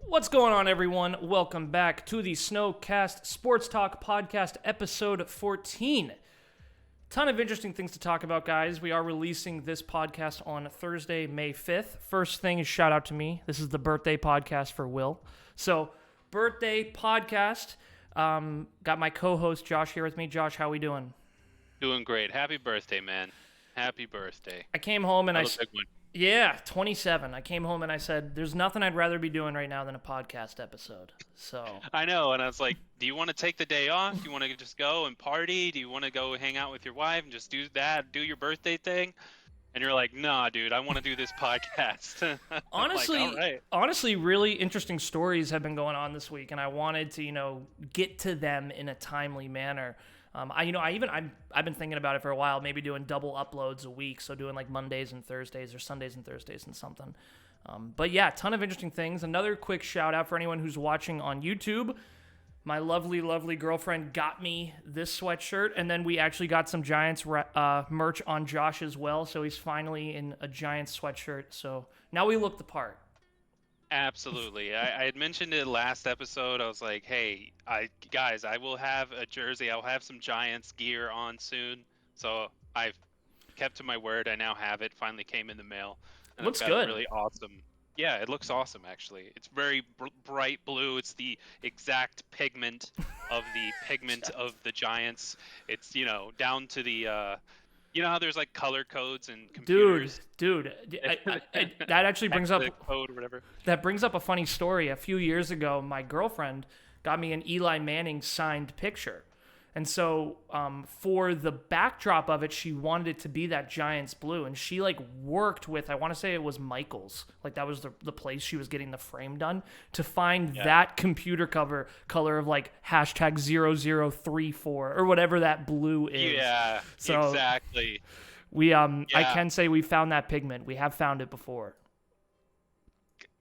What's going on, everyone? Welcome back to the Snowcast Sports Talk Podcast, episode 14. Ton of interesting things to talk about, guys. We are releasing this podcast on Thursday, May 5th. First thing is shout out to me. This is the birthday podcast for Will. So, birthday podcast. Got my co-host Josh here with me. Josh, how we doing? Doing great. Happy birthday, man. Happy birthday. I came home and That was a big one. Yeah, 27. I came home and I said, there's nothing I'd rather be doing right now than a podcast episode. So I know, and I was like, do you want to take the day off? Do you want to just go and party? Do you want to go hang out with your wife and just do that, do your birthday thing? And you're like, nah, dude, I want to do this podcast. honestly, like, all right. honestly, really interesting stories have been going on this week, and I wanted to, get to them in a timely manner. I've been thinking about it for a while, maybe doing double uploads a week, so doing like Mondays and Thursdays or Sundays and Thursdays and something. But yeah, ton of interesting things. Another quick shout out for anyone who's watching on YouTube. My lovely, lovely girlfriend got me this sweatshirt, and then we actually got some Giants merch on Josh as well, so he's finally in a Giants sweatshirt. So now we look the part. Absolutely. I had mentioned it last episode. I was like, hey, guys, I will have a jersey. I'll have some Giants gear on soon. So I've kept to my word. I now have it. Finally came in the mail. And Looks I've got good. Really awesome. Yeah, it looks awesome, actually. It's very bright blue. It's the exact pigment of the pigment of the Giants. It's, down to the... You know how there's like color codes and computers? Dude, that actually brings up code or whatever. That brings up a funny story. A few years ago, my girlfriend got me an Eli Manning signed picture. And so for the backdrop of it, she wanted it to be that Giants blue. And she worked with, I want to say it was Michael's. That was the place she was getting the frame done to find that computer color of hashtag 0034 or whatever that blue is. Yeah, so exactly. I can say we found that pigment. We have found it before.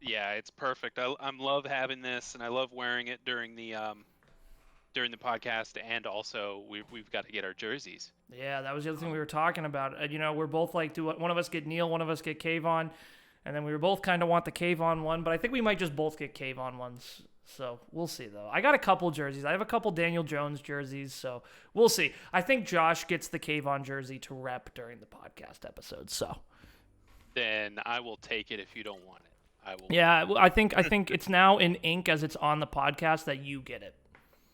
Yeah, it's perfect. I love having this, and I love wearing it during the podcast, and also we've got to get our jerseys. Yeah, that was the other thing we were talking about. We're both one of us get Neal, one of us get Kayvon, and then we were both kind of want the Kayvon one, but I think we might just both get Kayvon ones. So we'll see, though. I got a couple jerseys. I have a couple Daniel Jones jerseys, so we'll see. I think Josh gets the Kayvon jersey to rep during the podcast episode, so. Then I will take it if you don't want it. I will. Yeah, I think it's now in ink as it's on the podcast that you get it.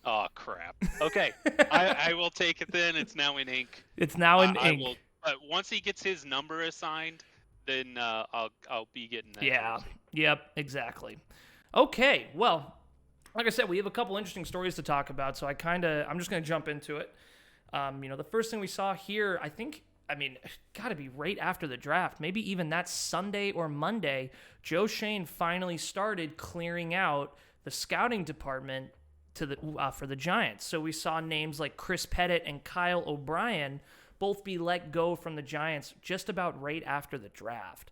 Oh, crap. Okay. I will take it then. It's now in ink. It's now in ink. Will, but once he gets his number assigned, then I'll be getting that. Yeah. jersey. Yep. Exactly. Okay. Well, like I said, we have a couple interesting stories to talk about, so I'm just going to jump into it. The first thing we saw here, got to be right after the draft, maybe even that Sunday or Monday, Joe Schoen finally started clearing out the scouting department for the Giants. So we saw names like Chris Pettit and Kyle O'Brien both be let go from the Giants just about right after the draft.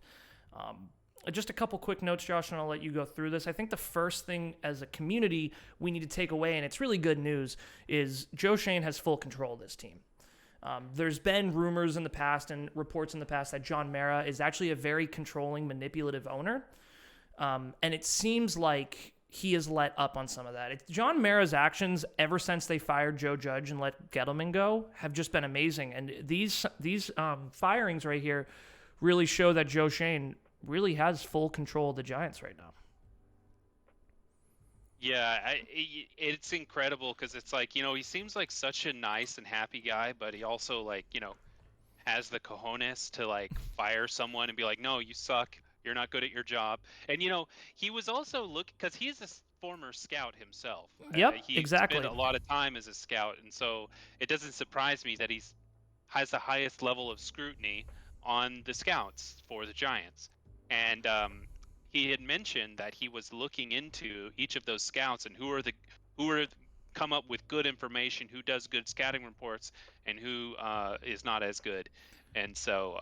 Just a couple quick notes, Josh, and I'll let you go through this. I think the first thing as a community we need to take away, and it's really good news, is Joe Schoen has full control of this team. There's been rumors in the past and reports in the past that John Mara is actually a very controlling, manipulative owner. And it seems like he has let up on some of that. John Mara's actions ever since they fired Joe Judge and let Gettleman go have just been amazing. And these firings right here really show that Joe Schoen really has full control of the Giants right now. Yeah, it's incredible because it's he seems like such a nice and happy guy, but he also has the cojones to fire someone and be like, no, you suck. You're not good at your job. And, he was also because he's a former scout himself. Yep, he exactly. spent a lot of time as a scout. And so it doesn't surprise me that has the highest level of scrutiny on the scouts for the Giants. And he had mentioned that he was looking into each of those scouts and who are come up with good information, who does good scouting reports, and who is not as good. And so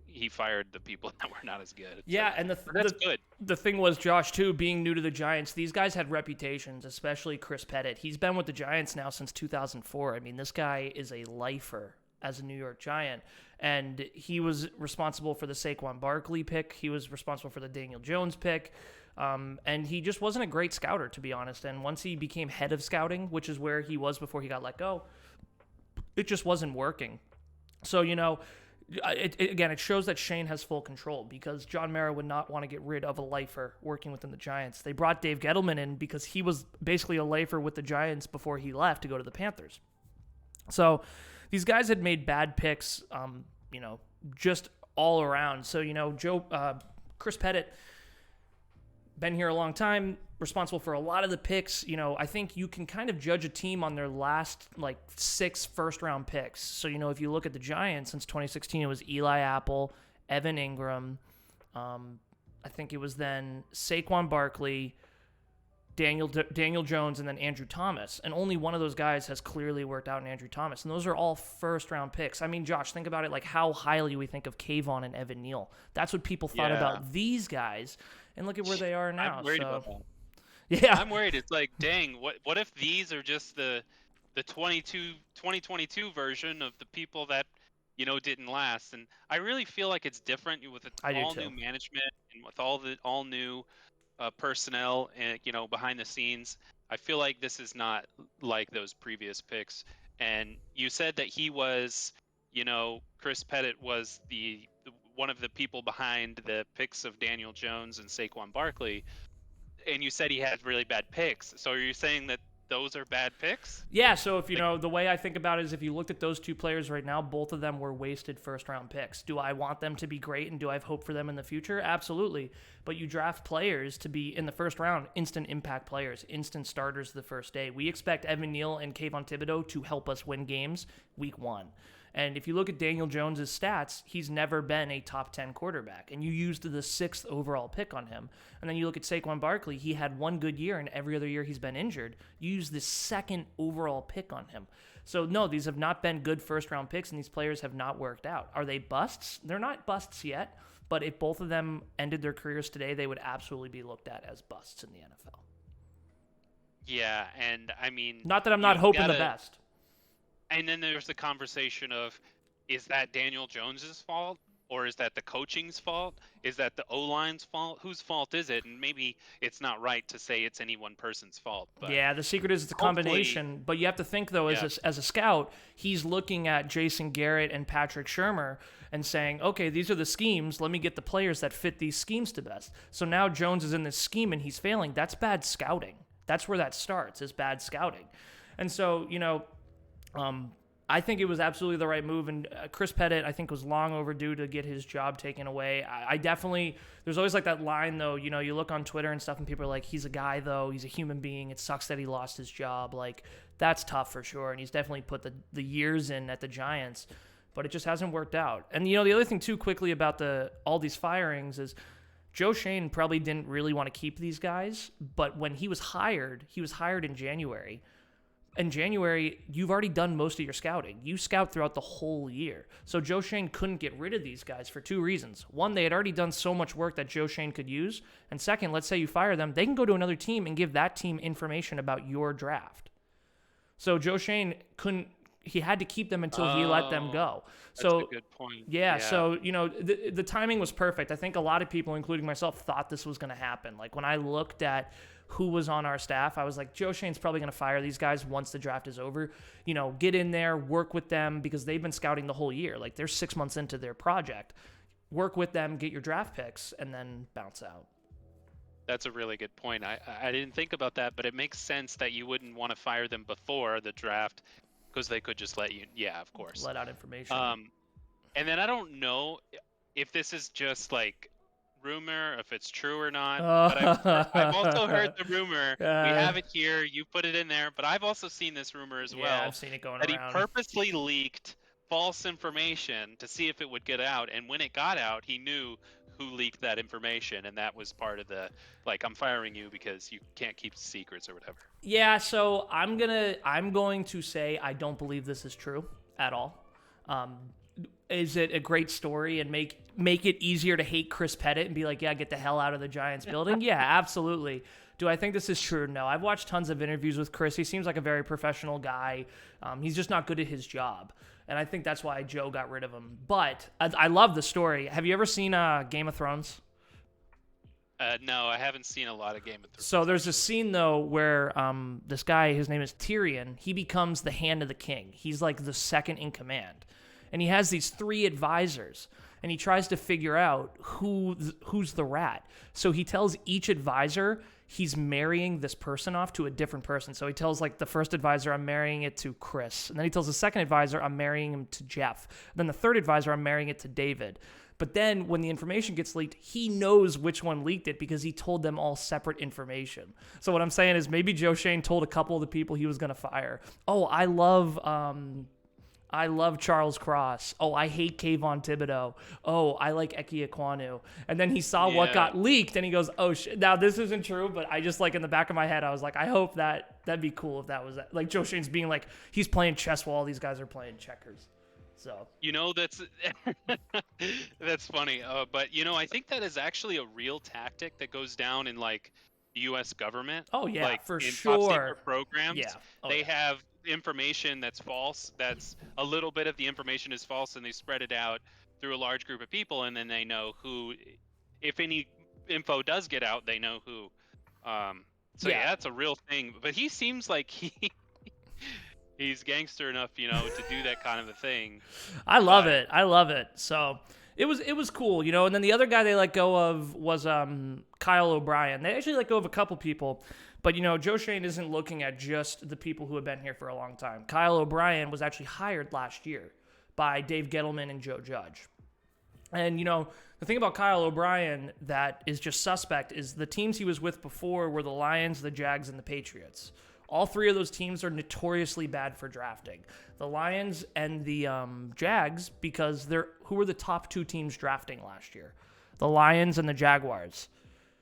he fired the people that were not as good. Yeah, so, and that's good. The thing was, Josh, too, being new to the Giants, these guys had reputations, especially Chris Pettit. He's been with the Giants now since 2004. This guy is a lifer as a New York Giant. And he was responsible for the Saquon Barkley pick. He was responsible for the Daniel Jones pick. And he just wasn't a great scouter, to be honest. And once he became head of scouting, which is where he was before he got let go, it just wasn't working. So, it shows that Scheon has full control, because John Mara would not want to get rid of a lifer working within the Giants. They brought Dave Gettleman in because he was basically a lifer with the Giants before he left to go to the Panthers. So these guys had made bad picks, just all around. So, Chris Pettit, been here a long time, responsible for a lot of the picks. I think you can kind of judge a team on their last 6 first-round picks. So, if you look at the Giants since 2016, it was Eli Apple, Evan Ingram. I think it was then Saquon Barkley, Daniel Jones, and then Andrew Thomas. And only one of those guys has clearly worked out in Andrew Thomas. And those are all first-round picks. I mean, Josh, think about it, how highly we think of Kayvon and Evan Neal. That's what people thought about these guys. And look at where they are now. I'm worried about that. Yeah. I'm worried. It's dang, what if these are just the 2022 version of the people that, didn't last? And I really feel like it's different with all new management and with all new personnel and, behind the scenes. I feel like this is not like those previous picks. And you said that he was, Chris Pettit was one of the people behind the picks of Daniel Jones and Saquon Barkley, and you said he had really bad picks. So are you saying that those are bad picks? Yeah, so if the way I think about it is, if you looked at those two players right now, both of them were wasted first-round picks. Do I want them to be great, and do I have hope for them in the future? Absolutely. But you draft players to be, in the first round, instant impact players, instant starters the first day. We expect Evan Neal and Kayvon Thibodeau to help us win games week 1. And if you look at Daniel Jones's stats, he's never been a top 10 quarterback. And you used the 6th overall pick on him. And then you look at Saquon Barkley, he had one good year, and every other year he's been injured. You use the 2nd overall pick on him. So no, these have not been good first-round picks, and these players have not worked out. Are they busts? They're not busts yet, but if both of them ended their careers today, they would absolutely be looked at as busts in the NFL. Yeah, and I mean... Not that I'm not hoping the best. And then there's the conversation of, is that Daniel Jones's fault, or is that the coaching's fault? Is that the O-line's fault? Whose fault is it? And maybe it's not right to say it's any one person's fault. But yeah, the secret is it's a combination. But you have to think, though, as a scout, he's looking at Jason Garrett and Patrick Shermer and saying, okay, these are the schemes. Let me get the players that fit these schemes to best. So now Jones is in this scheme and he's failing. That's bad scouting. That's where that starts, is bad scouting. And so, I think it was absolutely the right move, and Chris Pettit, I think, was long overdue to get his job taken away. I definitely, there's always that line, though, you look on Twitter and stuff, and people are like, he's a guy, though, he's a human being, it sucks that he lost his job. That's tough for sure, and he's definitely put the years in at the Giants, but it just hasn't worked out. And, the other thing, too, quickly about all these firings is Joe Schoen probably didn't really want to keep these guys, but when he was hired in January. In January, you've already done most of your scouting. You scout throughout the whole year. So Joe Schoen couldn't get rid of these guys for 2 reasons. One, they had already done so much work that Joe Schoen could use. And second, let's say you fire them, they can go to another team and give that team information about your draft. So Joe Schoen he had to keep them until he let them go. That's a good point. Yeah, so, the timing was perfect. I think a lot of people, including myself, thought this was going to happen. When I looked at who was on our staff, I was like, Joe Schoen's probably going to fire these guys once the draft is over. Get in there, work with them, because they've been scouting the whole year. They're 6 months into their project. Work with them, get your draft picks, and then bounce out. That's a really good point. I didn't think about that, but it makes sense that you wouldn't want to fire them before the draft, because they could just let you, of course. Let out information. And then I don't know if this is just rumor, if it's true or not, but I've also heard the rumor. We have it here. You put it in there, but I've also seen this rumor as well. Yeah, I've seen it going that around. He purposely leaked false information to see if it would get out, and when it got out, he knew who leaked that information, and that was part of the I'm firing you because you can't keep secrets or whatever. Yeah, so I'm going to say I don't believe this is true at all. Is it a great story and make it easier to hate Chris Pettit and be like, yeah, get the hell out of the Giants building? Yeah, absolutely. Do I think this is true? No. I've watched tons of interviews with Chris. He seems like a very professional guy. He's just not good at his job. And I think that's why Joe got rid of him. But I love the story. Have you ever seen Game of Thrones? No, I haven't seen a lot of Game of Thrones. So there's a scene though where this guy, his name is Tyrion, he becomes the Hand of the King. He's like the second in command, and he has these 3 advisors, and he tries to figure out who's the rat. So he tells each advisor he's marrying this person off to a different person. So he tells like the first advisor, I'm marrying it to Chris, and then he tells the second advisor, I'm marrying him to Jeff. And then the third advisor, I'm marrying it to David. But then when the information gets leaked, he knows which one leaked it because he told them all separate information. So what I'm saying is maybe Joe Schoen told a couple of the people he was going to fire, oh, I love Charles Cross. Oh, I hate Kayvon Thibodeau. Oh, I like Eki Ekwonu. And then he saw what got leaked and he goes, oh, now this isn't true, but I just like in the back of my head, I was like, I hope that'd be cool if that was that. Like Joe Schoen's being like, he's playing chess while all these guys are playing checkers. So that's that's funny. But I think that is actually a real tactic that goes down in like the U.S. government. Oh yeah, like for in sure. Top secret programs. Yeah, they have information that's false. That's a little bit of the information is false, and they spread it out through a large group of people, and then they know who. If any info does get out, they know who. So that's a real thing. But he seems like he's gangster enough, to do that kind of a thing. I love it. So it was cool, And then the other guy they let go of was Kyle O'Brien. They actually let go of a couple people, but Joe Schoen isn't looking at just the people who have been here for a long time. Kyle O'Brien was actually hired last year by Dave Gettleman and Joe Judge. And the thing about Kyle O'Brien that is just suspect is the teams he was with before were the Lions, the Jags, and the Patriots. All 3 of those teams are notoriously bad for drafting. The Lions and the Jags, because who were the top 2 teams drafting last year? The Lions and the Jaguars.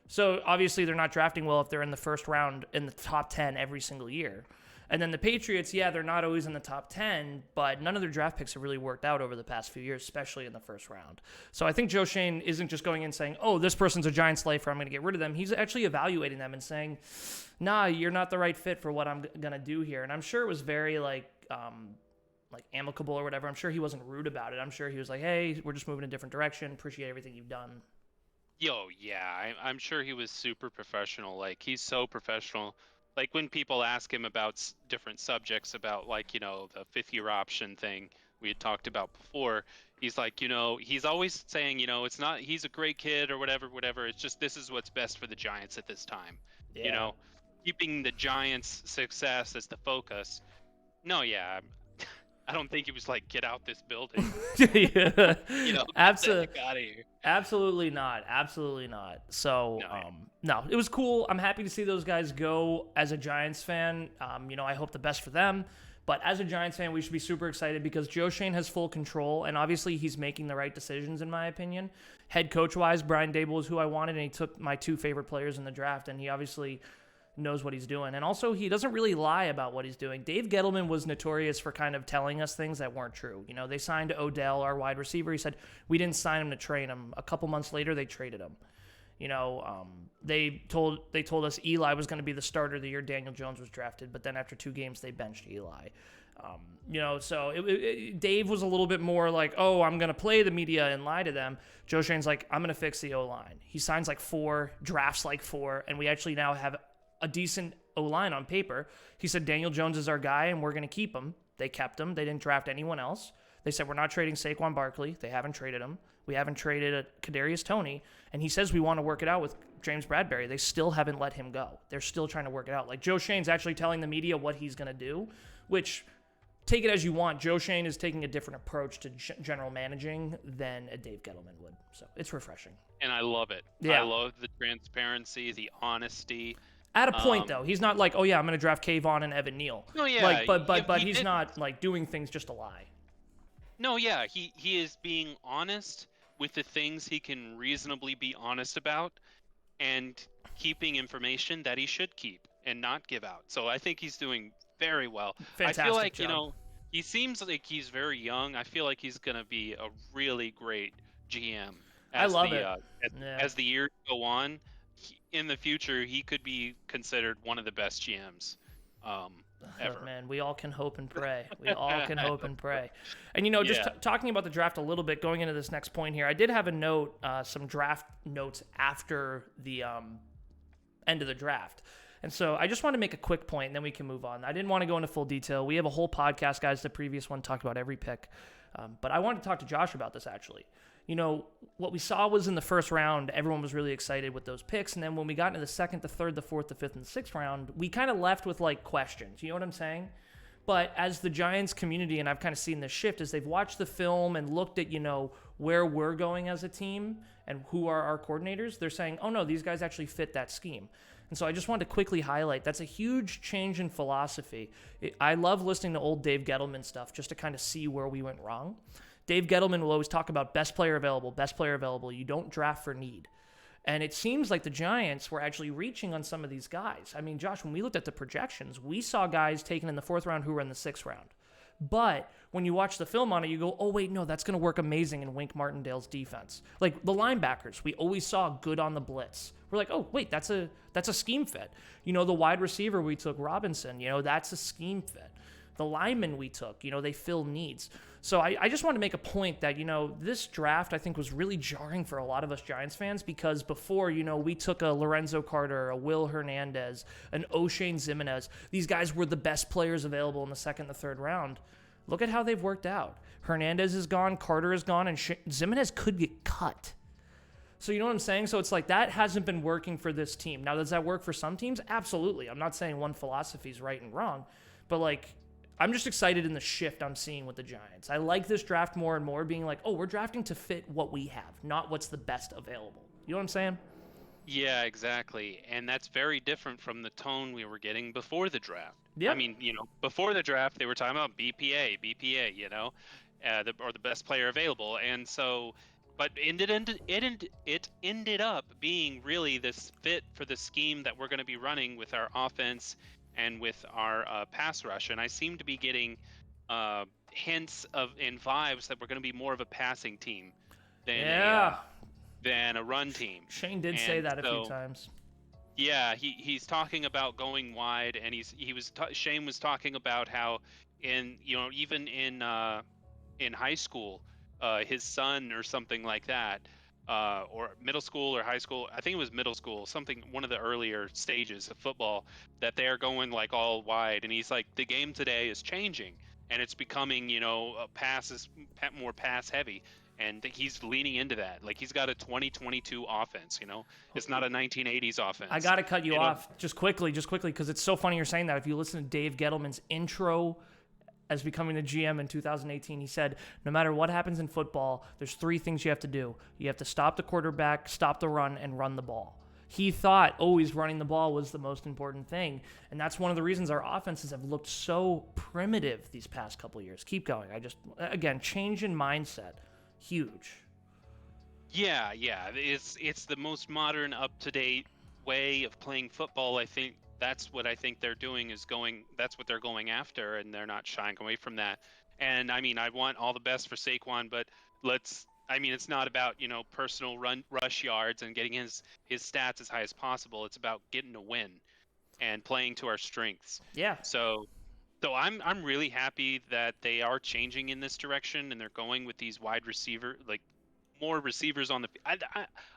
So obviously they're not drafting well if they're in the first round in the top 10 every single year. And then the Patriots, they're not always in the top 10, but none of their draft picks have really worked out over the past few years, especially in the first round. So I think Joe Schoen isn't just going in saying, oh, this person's a Giants lifer, I'm going to get rid of them. He's actually evaluating them and saying, nah, you're not the right fit for what I'm going to do here. And I'm sure it was very like amicable or whatever. I'm sure he wasn't rude about it. I'm sure he was like, hey, we're just moving in a different direction. Appreciate everything you've done. I'm sure he was super professional. Like, he's so professional. Like, when people ask him about different subjects about, like, the 5th-year option thing we had talked about before, he's like, he's always saying, it's not, he's a great kid or whatever. It's just, this is what's best for the Giants at this time. Yeah. Keeping the Giants' success as the focus. No, I don't think he was like, get out this building. Yeah. Absolutely. Get out of here. Absolutely not. So, no, it was cool. I'm happy to see those guys go. As a Giants fan, I hope the best for them. But as a Giants fan, we should be super excited because Joe Schoen has full control, and obviously he's making the right decisions, in my opinion. Head coach-wise, Brian Daboll is who I wanted, and he took my 2 favorite players in the draft, and he obviously knows what he's doing. And also, he doesn't really lie about what he's doing. Dave Gettleman was notorious for kind of telling us things that weren't true. They signed Odell, our wide receiver. He said, we didn't sign him to train him. A couple months later, they traded him. They told us Eli was going to be the starter the year Daniel Jones was drafted, but then after 2 games, they benched Eli. So Dave was a little bit more like, oh, I'm going to play the media and lie to them. Joe Schoen's like, I'm going to fix the O-line. He signs like 4, drafts like 4, and we actually now have a decent O-line on paper. He said Daniel Jones is our guy, and we're going to keep him. They kept him. They didn't draft anyone else. They said we're not trading Saquon Barkley. They haven't traded him. We haven't traded Kadarius Toney. And he says we want to work it out with James Bradberry. They still haven't let him go. They're still trying to work it out. Like, Joe Schoen's actually telling the media what he's going to do, which, take it as you want, Joe Schoen is taking a different approach to general managing than a Dave Gettleman would. So it's refreshing. And I love it. Yeah. I love the transparency, the honesty. At a point, though, he's not like, oh yeah, I'm going to draft Kayvon and Evan Neal. No, yeah. Like, but he's not like doing things just to lie. No, yeah, he is being honest with the things he can reasonably be honest about, and keeping information that he should keep and not give out. So I think he's doing very well. Fantastic I feel like job. he seems like he's very young. I feel like he's gonna be a really great GM. I love it. As the years go on, in the future, he could be considered one of the best GMs ever. Oh, man, we all can hope and pray. We all can hope and pray. And, just Yeah. talking about the draft a little bit, going into this next point here, I did have a note, some draft notes after the end of the draft. And so I just want to make a quick point, and then we can move on. I didn't want to go into full detail. We have a whole podcast, guys. The previous one talked about every pick. But I wanted to talk to Josh about this, actually. What we saw was in the first round, everyone was really excited with those picks. And then when we got into the second, the third, the fourth, the fifth, and the sixth round, we kind of left with, questions. You know what I'm saying? But as the Giants community, and I've kind of seen this shift, as they've watched the film and looked at, where we're going as a team and who are our coordinators, they're saying, oh, no, these guys actually fit that scheme. And so I just wanted to quickly highlight that's a huge change in philosophy. I love listening to old Dave Gettleman stuff just to kind of see where we went wrong. Dave Gettleman will always talk about best player available, best player available. You don't draft for need. And it seems like the Giants were actually reaching on some of these guys. I mean, Josh, when we looked at the projections, we saw guys taken in the fourth round who were in the sixth round. But when you watch the film on it, you go, oh, wait, no, that's going to work amazing in Wink Martindale's defense. Like the linebackers, we always saw good on the blitz. We're like, oh, wait, that's a scheme fit. The wide receiver we took, Robinson, that's a scheme fit. The linemen we took, they fill needs. So I just want to make a point that, this draft I think was really jarring for a lot of us Giants fans because before, we took a Lorenzo Carter, a Will Hernandez, an O'Shane Ximenez. These guys were the best players available in the second, the third round. Look at how they've worked out. Hernandez is gone, Carter is gone, and Ximenez could get cut. So you know what I'm saying? So it's like that hasn't been working for this team. Now, does that work for some teams? Absolutely. I'm not saying one philosophy is right and wrong, but I'm just excited in the shift I'm seeing with the Giants. I like this draft more and more being like, oh, we're drafting to fit what we have, not what's the best available. You know what I'm saying? Yeah, exactly. And that's very different from the tone we were getting before the draft. Yep. I mean, before the draft, they were talking about BPA, or the best player available. And so, but it ended up being really this fit for the scheme that we're going to be running with our offense and with our pass rush. And I seem to be getting hints and vibes that we're going to be more of a passing team than a run team. Shane did say that a few times. Yeah, he's talking about going wide, and Shane was talking about how even in high school, his son or something like that, or middle school or high school, I think it was middle school, one of the earlier stages of football, that they are going all wide, and he's like, the game today is changing, and it's becoming more pass heavy. And he's leaning into that. Like he's got a 2022 offense, It's not a 1980s offense. I got to cut you off just quickly, because it's so funny you're saying that. If you listen to Dave Gettleman's intro as becoming the GM in 2018, he said, no matter what happens in football, there's three things you have to do. You have to stop the quarterback, stop the run, and run the ball. He thought always running the ball was the most important thing. And that's one of the reasons our offenses have looked so primitive these past couple of years. Keep going. Again, change in mindset. Huge. Yeah. It's the most modern, up-to-date way of playing football. I think that's what they're doing that's what they're going after, and they're not shying away from that. And I mean, I want all the best for Saquon, but it's not about, personal rush yards and getting his stats as high as possible. It's about getting a win and playing to our strengths. Yeah. So I'm really happy that they are changing in this direction, and they're going with these wide receiver, more receivers on the.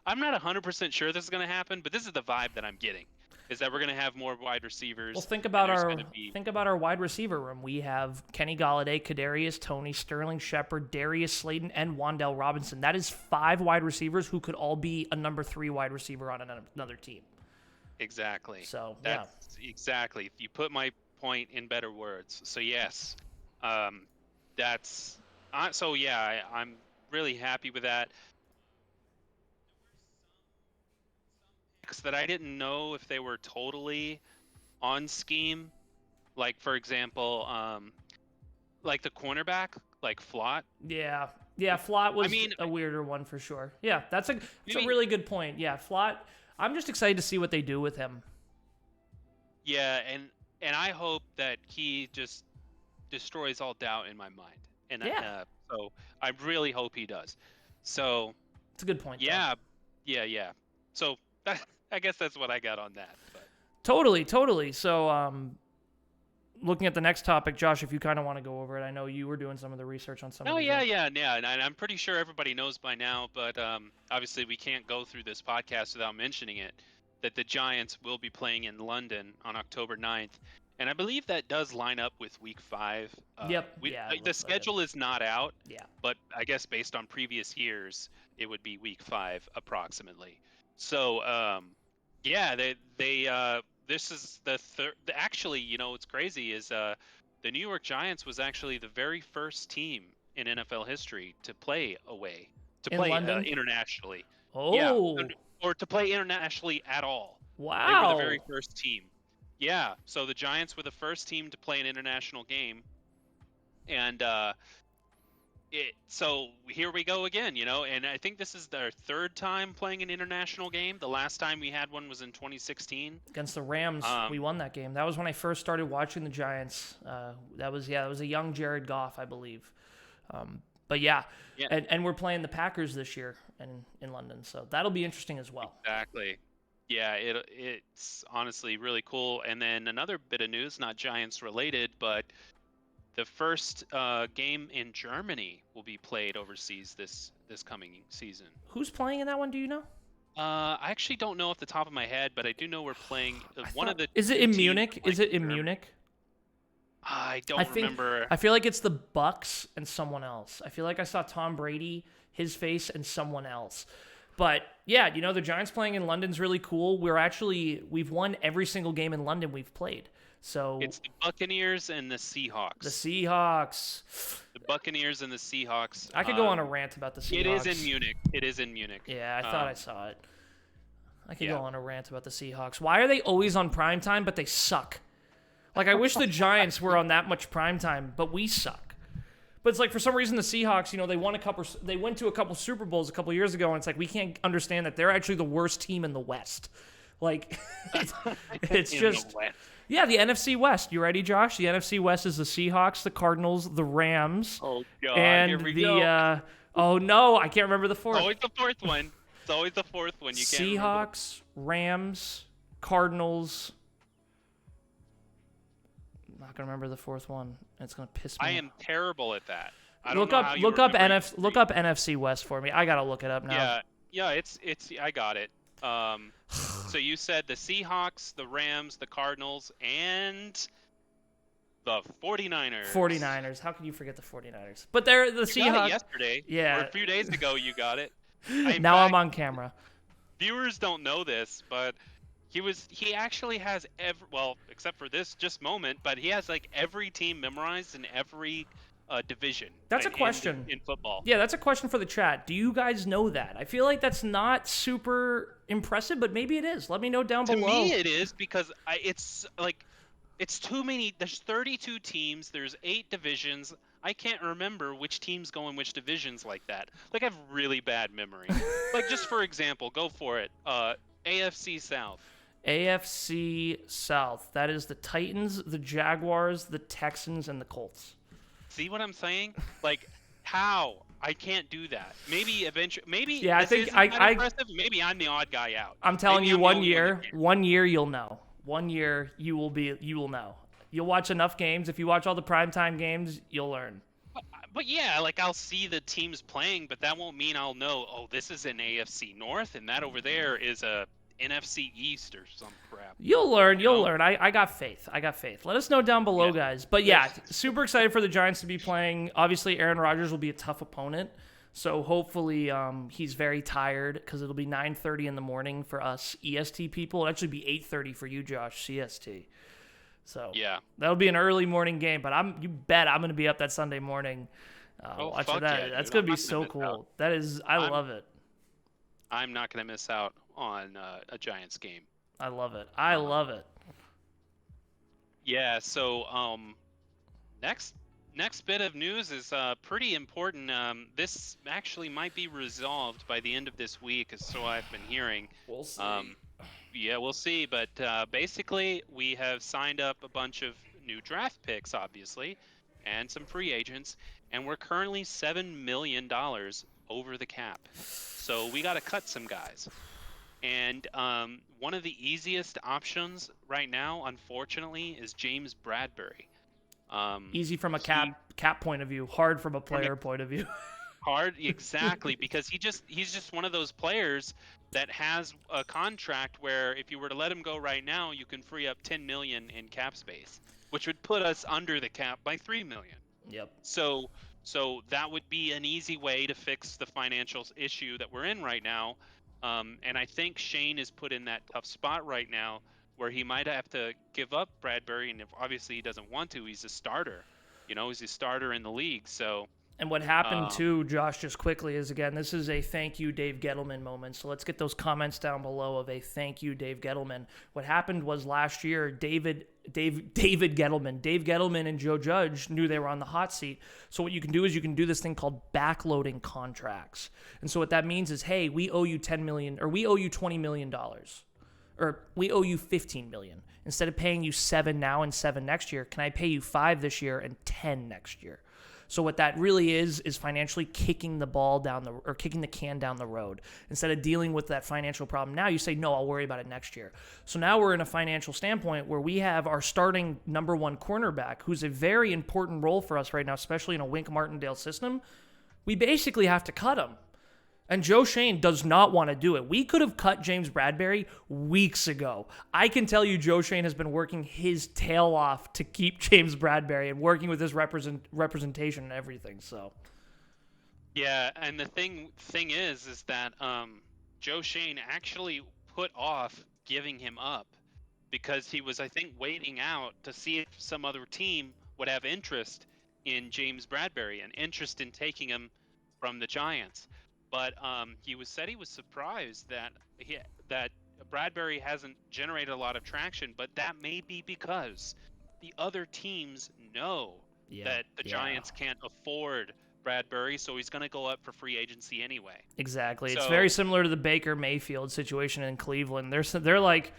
I'm not 100% sure this is going to happen, but this is the vibe that I'm getting, is that we're going to have more wide receivers. Well, think about our wide receiver room. We have Kenny Golladay, Kadarius Toney, Sterling Shepard, Darius Slayton, and Wan'Dale Robinson. That is 5 wide receivers who could all be a number 3 wide receiver on another team. Exactly. So exactly. You put my point in better words. So yes, I'm really happy with that. That I didn't know if they were totally on scheme, like for example, like the cornerback, like Flott. Yeah, Flott was a weirder one for sure. Yeah, that's a really good point. Yeah, Flott. I'm just excited to see what they do with him. Yeah, and I hope that he just destroys all doubt in my mind. And so I really hope he does. So it's a good point. Yeah. So I guess that's what I got on that. But. Totally. So looking at the next topic, Josh, if you kind of want to go over it, I know you were doing some of the research on some of these. Yeah. And I'm pretty sure everybody knows by now, but obviously we can't go through this podcast without mentioning it, that the Giants will be playing in London on October 9th. And I believe that does line up with Week 5. Yep. The schedule is not out. Yeah. But I guess based on previous years, it would be Week 5 approximately. So, this is the third. Actually, what's crazy is the New York Giants was actually the very first team in NFL history to play away, In London? Internationally. Oh. Yeah, or to play internationally at all. Wow. They were the very first team. Yeah, so the Giants were the first team to play an international game, and so here we go again, and I think this is their third time playing an international game. The last time we had one was in 2016 against the Rams. We won that game. That was when I first started watching the Giants. That was a young Jared Goff, I believe. But yeah. And we're playing the Packers this year in London, so that'll be interesting as well. Exactly. Yeah, it's honestly really cool. And then another bit of news, not Giants related, but the first game in Germany will be played overseas this coming season. Who's playing in that one? Do you know? I actually don't know off the top of my head, but I do know we're playing one of the. Is it in Munich? Is it in Munich? I don't remember. I feel like it's the Bucks and someone else. I feel like I saw Tom Brady, his face, and someone else. But yeah, the Giants playing in London's really cool. We've won every single game in London we've played. So it's the Buccaneers and the Seahawks. The Seahawks. The Buccaneers and the Seahawks. I could go on a rant about the Seahawks. It is in Munich. Yeah, I thought I saw it. I could go on a rant about the Seahawks. Why are they always on primetime, but they suck? Like, I wish the Giants were on that much primetime, but we suck. But it's like, for some reason, the Seahawks, they went to a couple Super Bowls a couple years ago, and it's like, we can't understand that they're actually the worst team in the West. Like, it's just... Yeah, the NFC West. You ready, Josh? The NFC West is the Seahawks, the Cardinals, the Rams. Oh, God, and here we go. Oh, no, I can't remember the fourth. It's always the fourth one. It's always the fourth one. You can't Seahawks, Rams, Cardinals... I'm not gonna remember the fourth one. It's gonna piss me off. I am terrible at that. Look up NFC West for me. I gotta look it up now. Yeah. It's. I got it. So you said the Seahawks, the Rams, the Cardinals, and the 49ers. 49ers. How can you forget the 49ers? But they're the Seahawks. Got it yesterday. Yeah. Or a few days ago, you got it. Now I'm on camera. Viewers don't know this, but. He actually has except for this just moment, but he has like every team memorized in every division. That's a question in football. Yeah, that's a question for the chat. Do you guys know that? I feel like that's not super impressive, but maybe it is. Let me know down below. To me, it is because it's too many. There's 32 teams. There's 8 divisions. I can't remember which teams go in which divisions like that. Like, I have really bad memory. Like, just for example, go for it. AFC South. AFC South. That is the Titans, the Jaguars, the Texans, and the Colts. See what I'm saying? Like, how? I can't do that. Maybe eventually. Maybe. Yeah, I think impressive. Maybe I'm the odd guy out. I'm telling you, one year you'll know. 1 year you will know. You'll watch enough games. If you watch all the primetime games, you'll learn. But yeah, like, I'll see the teams playing, but that won't mean I'll know. Oh, this is an AFC North, and that over there is a NFC East or some crap. You'll learn. I got faith. Let us know down below, guys. But yeah, super excited for the Giants to be playing. Obviously, Aaron Rodgers will be a tough opponent. So hopefully he's very tired because it'll be 9:30 in the morning for us EST people. It'll actually be 8:30 for you, Josh, CST. So yeah, that'll be an early morning game. But you bet I'm going to be up that Sunday morning watching that. Yeah, that's going to be so cool. That is, I love it. I'm not going to miss out on a Giants game. I love it. I love it. Yeah, so next bit of news is pretty important. This actually might be resolved by the end of this week, so I've been hearing. We'll see. Yeah, we'll see. But basically, we have signed up a bunch of new draft picks, obviously, and some free agents, and we're currently $7 million over the cap. So we got to cut some guys. And one of the easiest options right now, unfortunately, is James Bradberry. Easy from a cap point of view, hard from a player point of view. Hard, exactly, because he's just one of those players that has a contract where if you were to let him go right now, you can free up 10 million in cap space, which would put us under the cap by 3 million. Yep. So that would be an easy way to fix the financial issue that we're in right now. And I think Scheon is put in that tough spot right now where he might have to give up Bradbury, and if obviously he doesn't want to, he's a starter. He's a starter in the league. So. And what happened too, Josh, just quickly, is again, this is a thank you, Dave Gettleman moment. So let's get those comments down below of a thank you, Dave Gettleman. What happened was last year, Dave Gettleman and Joe Judge knew they were on the hot seat. So what you can do is you can do this thing called backloading contracts. And so what that means is, hey, we owe you $10 million, or we owe you $20 million, or we owe you $15 million. Instead of paying you 7 now and 7 next year, can I pay you 5 this year and 10 next year? So what that really is financially kicking the can down the road. Instead of dealing with that financial problem now, you say, no, I'll worry about it next year. So now we're in a financial standpoint where we have our starting number 1 cornerback, who's a very important role for us right now, especially in a Wink Martindale system. We basically have to cut him. And Joe Schoen does not want to do it. We could have cut James Bradberry weeks ago. I can tell you Joe Schoen has been working his tail off to keep James Bradberry and working with his representation and everything. So, yeah, and the thing is that Joe Schoen actually put off giving him up because he was, I think, waiting out to see if some other team would have interest in James Bradberry and interest in taking him from the Giants. But he said he was surprised that Bradbury hasn't generated a lot of traction, but that may be because the other teams know that the Giants can't afford Bradbury, so he's going to go up for free agency anyway. Exactly. It's very similar to the Baker Mayfield situation in Cleveland. They're like,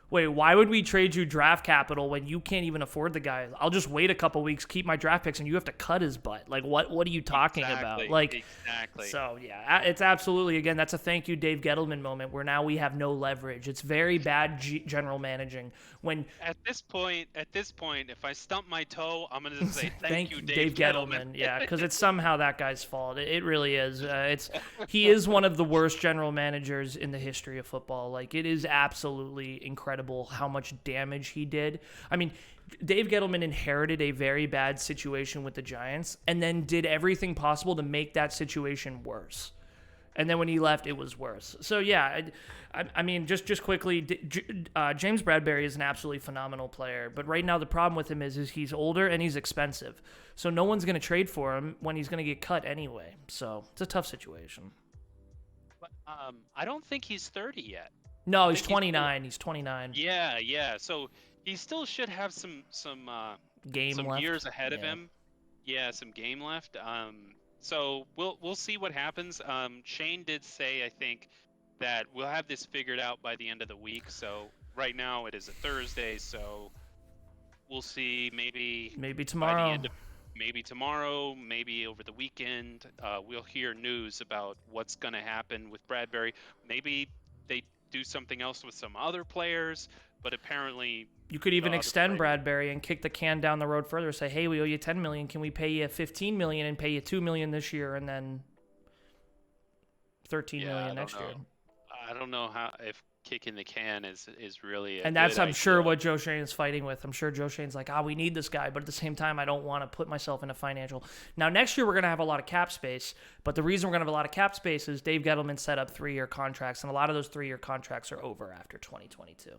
wait, why would we trade you draft capital when you can't even afford the guy? I'll just wait a couple weeks, keep my draft picks, and you have to cut his butt. Like, what are you talking about? Like, exactly. So, yeah, it's absolutely, again, that's a thank you, Dave Gettleman moment where now we have no leverage. It's very bad general managing. When At this point, if I stump my toe, I'm going to say thank you, Dave Gettleman. Yeah, because it's somehow that guy's fault. It really is. He is one of the worst general managers in the history of football. Like, it is absolutely incredible how much damage he did. I mean, Dave Gettleman inherited a very bad situation with the Giants and then did everything possible to make that situation worse. And then when he left, it was worse. So, yeah, I mean, just quickly, James Bradberry is an absolutely phenomenal player. But right now the problem with him is he's older and he's expensive. So no one's going to trade for him when he's going to get cut anyway. So it's a tough situation. But I don't think he's 30 yet. No, he's 29. He's 29. Yeah. So he still should have some game left. Years ahead of him. Yeah, some game left. So we'll see what happens. Scheon did say, I think, that we'll have this figured out by the end of the week. So right now it is a Thursday, so we'll see. Maybe tomorrow. Maybe tomorrow, maybe over the weekend, we'll hear news about what's going to happen with Bradbury. Maybe they do something else with some other players, but apparently you could even extend Bradbury and kick the can down the road further. Say, hey, we owe you $10 million. Can we pay you $15 million and pay you $2 million this year, and then $13 million next year? I don't know if kicking the can is really. And that's, I'm sure, what Joe Schoen is fighting with. I'm sure Joe Schoen's like, we need this guy, but at the same time, I don't want to put myself in a financial. Now, next year we're going to have a lot of cap space, but the reason we're going to have a lot of cap space is Dave Gettleman set up 3-year contracts, and a lot of those 3-year contracts are over after 2022.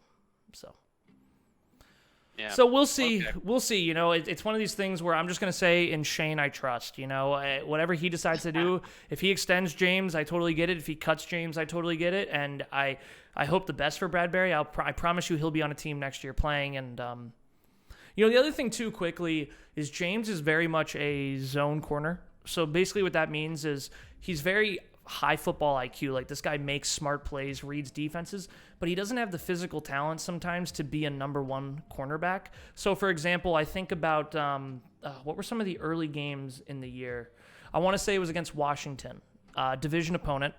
So. Yeah. So we'll see. Okay. We'll see. You know, it's one of these things where I'm just going to say, in Scheon, I trust. You know, whatever he decides to do, if he extends James, I totally get it. If he cuts James, I totally get it. And I hope the best for Bradbury. I promise you he'll be on a team next year playing. And, you know, the other thing, too, quickly, is James is very much a zone corner. So basically what that means is he's very high football IQ. Like, this guy makes smart plays, reads defenses, but he doesn't have the physical talent sometimes to be a number 1 cornerback. So, for example, I think about what were some of the early games in the year? I want to say it was against Washington, division opponent.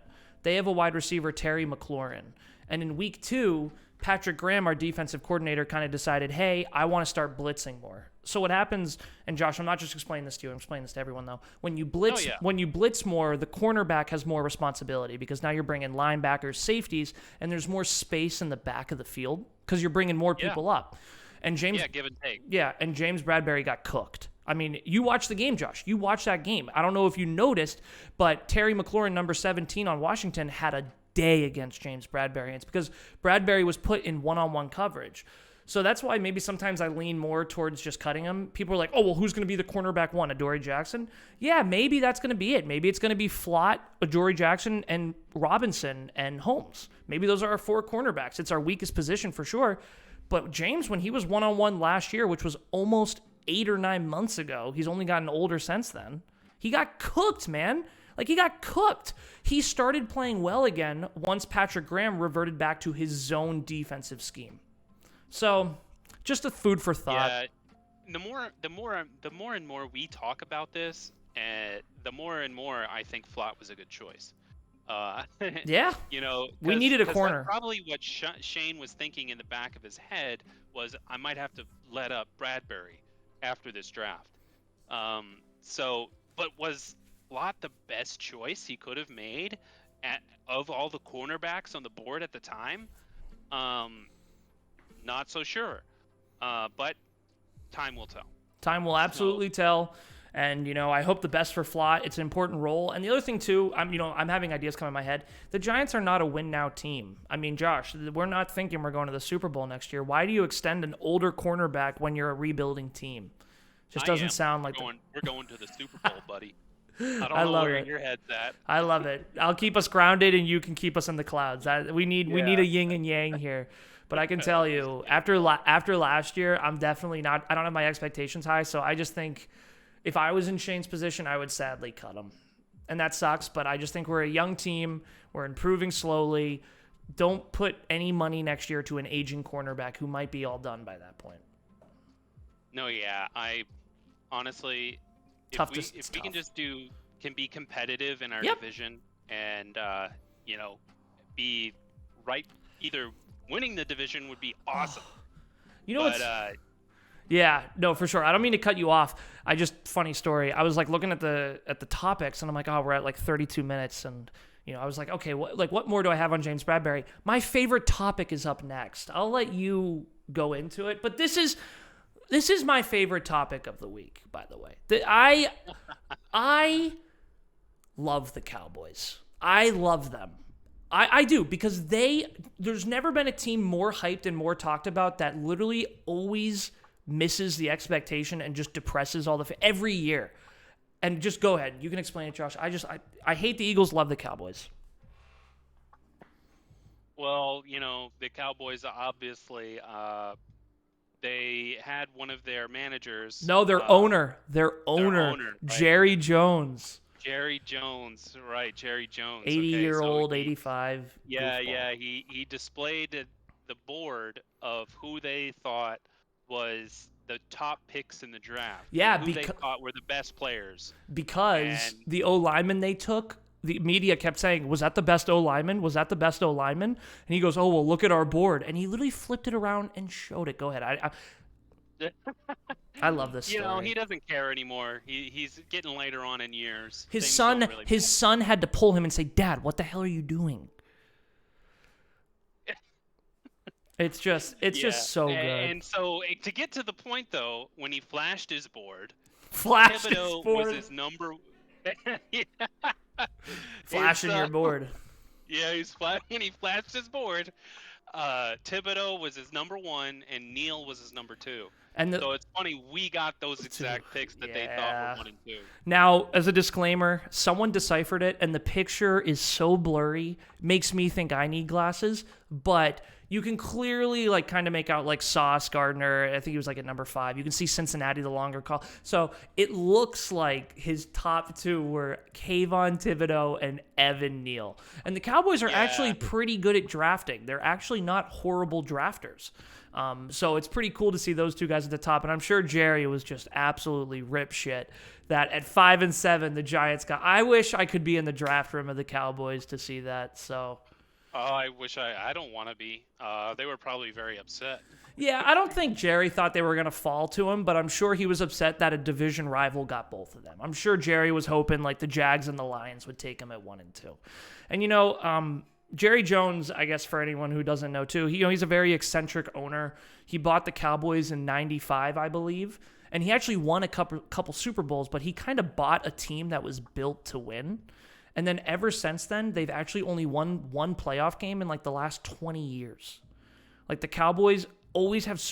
They have a wide receiver, Terry McLaurin, And in week 2, Patrick Graham, our defensive coordinator, kind of decided, hey, I want to start blitzing more. So what happens, and Josh, I'm not just explaining this to you, I'm explaining this to everyone though. When you blitz more, the cornerback has more responsibility because now you're bringing linebackers, safeties, and there's more space in the back of the field because you're bringing more people up. And James, give and take. Yeah, and James Bradberry got cooked. I mean, you watched the game, Josh. You watched that game. I don't know if you noticed, but Terry McLaurin, number 17 on Washington, had a day against James Bradberry. And it's because Bradberry was put in one-on-one coverage. So that's why maybe sometimes I lean more towards just cutting him. People are like, oh, well, who's going to be the cornerback one? Adoree Jackson? Yeah, maybe that's going to be it. Maybe it's going to be Flott, Adoree Jackson, and Robinson and Holmes. Maybe those are our 4 cornerbacks. It's our weakest position for sure. But James, when he was one-on-one last year, which was almost 8 or 9 months ago, he's only gotten older since then. He got cooked, man. He got cooked. He started playing well again once Patrick Graham reverted back to his zone defensive scheme. So, just a food for thought. Yeah, the more and more we talk about this, the more and more I think Flott was a good choice. Yeah. We needed a corner. Probably what Shane was thinking in the back of his head was, I might have to let up Bradbury after this draft. But was Flott the best choice he could have made of all the cornerbacks on the board at the time? Not so sure, but time will tell. Time will absolutely tell, and I hope the best for Flott. It's an important role, and the other thing too, I'm having ideas come in my head. The Giants are not a win now team. I mean, Josh, we're not thinking we're going to the Super Bowl next year. Why do you extend an older cornerback when you're a rebuilding team? Just doesn't sound like we're going to the Super Bowl, buddy. I don't know love where it. your head's at. I love it. I'll keep us grounded, and you can keep us in the clouds. We need a yin and yang here. But I can tell you, after last year, I'm definitely not. I don't have my expectations high, so I just think if I was in Shane's position, I would sadly cut him, and that sucks. But I just think we're a young team. We're improving slowly. Don't put any money next year to an aging cornerback who might be all done by that point. No, yeah, I honestly, if we can be competitive in our division and be right, either winning the division would be awesome. Yeah, no, for sure. I don't mean to cut you off. Funny story. I was looking at the topics, and I'm like, oh, we're at 32 minutes, and I was like, okay, what more do I have on James Bradberry? My favorite topic is up next. I'll let you go into it, but this is my favorite topic of the week, by the way. I love the Cowboys. I love them. I do, because there's never been a team more hyped and more talked about that literally always misses the expectation and just depresses all every year. And just go ahead. You can explain it, Josh. I hate the Eagles, love the Cowboys. Well, the Cowboys obviously, they had one of their managers. No, their owner, right? Jerry Jones. Jerry Jones, right? Jerry Jones, 80-year-old, 85. Yeah, he displayed the board of who they thought was the top picks in the draft. Yeah, who they thought were the best players. Because the O lineman they took, the media kept saying, "Was that the best O lineman? Was that the best O lineman?" And he goes, "Oh well, look at our board," and he literally flipped it around and showed it. Go ahead. I love this story. He doesn't care anymore. He's getting later on in years. His son had to pull him and say, "Dad, what the hell are you doing?" It's just so good. And so to get to the point though, when he flashed his board, Thibodeau was his number. Flashing your board. Yeah, when he flashed his board. Thibodeau was his number 1, and Neal was his number 2. So it's funny, we got those exact picks that they thought were 1 and 2. Now, as a disclaimer, someone deciphered it, and the picture is so blurry, makes me think I need glasses, but you can clearly kind of make out Sauce Gardner. I think he was at number 5. You can see Cincinnati, the longer call. So it looks like his top 2 were Kayvon Thibodeau and Evan Neal. And the Cowboys are actually pretty good at drafting. They're actually not horrible drafters. So it's pretty cool to see those 2 guys at the top. And I'm sure Jerry was just absolutely rip shit that at 5 and 7, the Giants got. I wish I could be in the draft room of the Cowboys to see that. So. Oh, I don't want to be. They were probably very upset. Yeah, I don't think Jerry thought they were going to fall to him, but I'm sure he was upset that a division rival got both of them. I'm sure Jerry was hoping like the Jags and the Lions would take him at 1 and 2. And Jerry Jones, I guess for anyone who doesn't know too, he's a very eccentric owner. He bought the Cowboys in '95, I believe, and he actually won a couple Super Bowls, but he kind of bought a team that was built to win. And then ever since then, they've actually only won one playoff game in like the last 20 years. Like the Cowboys always have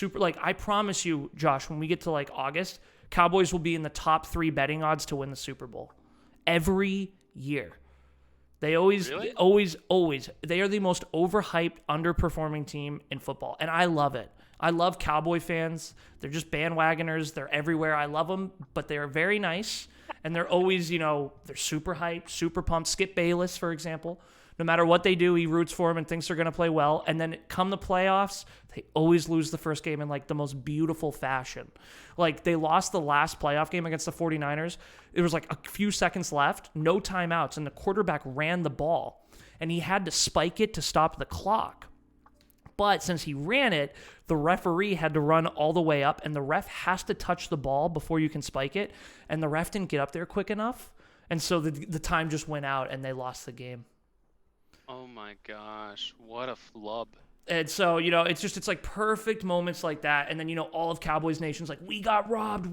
I promise you, Josh, when we get to like August, Cowboys will be in the top 3 betting odds to win the Super Bowl every year. They always, Really? always. They are the most overhyped, underperforming team in football. And I love it. I love Cowboy fans. They're just bandwagoners. They're everywhere. I love them, but they are very nice. And they're always, they're super hyped, super pumped. Skip Bayless, for example. No matter what they do, he roots for them and thinks they're going to play well. And then come the playoffs, they always lose the first game in like the most beautiful fashion. Like they lost the last playoff game against the 49ers. It was like a few seconds left, no timeouts, and the quarterback ran the ball. And he had to spike it to stop the clock. But since he ran it, the referee had to run all the way up, and the ref has to touch the ball before you can spike it. And the ref didn't get up there quick enough. And so the time just went out, and they lost the game. Oh my gosh, what a flub. And so, it's like perfect moments like that. And then, all of Cowboys Nation's like, we got robbed.